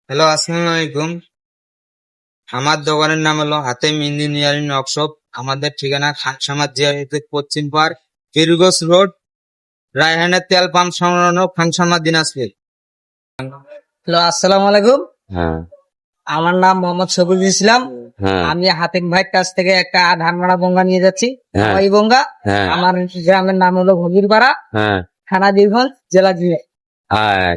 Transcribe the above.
Hello, আসসালামু আলাইকুম। আমার দোকানের নাম হলো হাতেম ইঞ্জিনিয়ারিং ওয়ার্কশপ। আমাদের ঠিকানা খানসামা জিআইতে পশ্চিম পাড়, পীরগঞ্জ রোড, রায়হানের তেল পাম্প সংলগ্ন, খানসামা, দিনাজপুর। হ্যালো, আসসালামু আলাইকুম। হ্যাঁ আমার নাম মোহাম্মদ শফিকুল ইসলাম। হ্যাঁ আমি হাতিম ভাইয়ের কাছ থেকে একটা ধানমোড়া বঙ্গা নিয়ে যাচ্ছি। হ্যাঁ। হাওয়াই বঙ্গা। হ্যাঁ আমার গ্রামের নাম হলো ভগিরপাড়া, হ্যাঁ থানা বীরগঞ্জ, জেলা জিরে। হ্যাঁ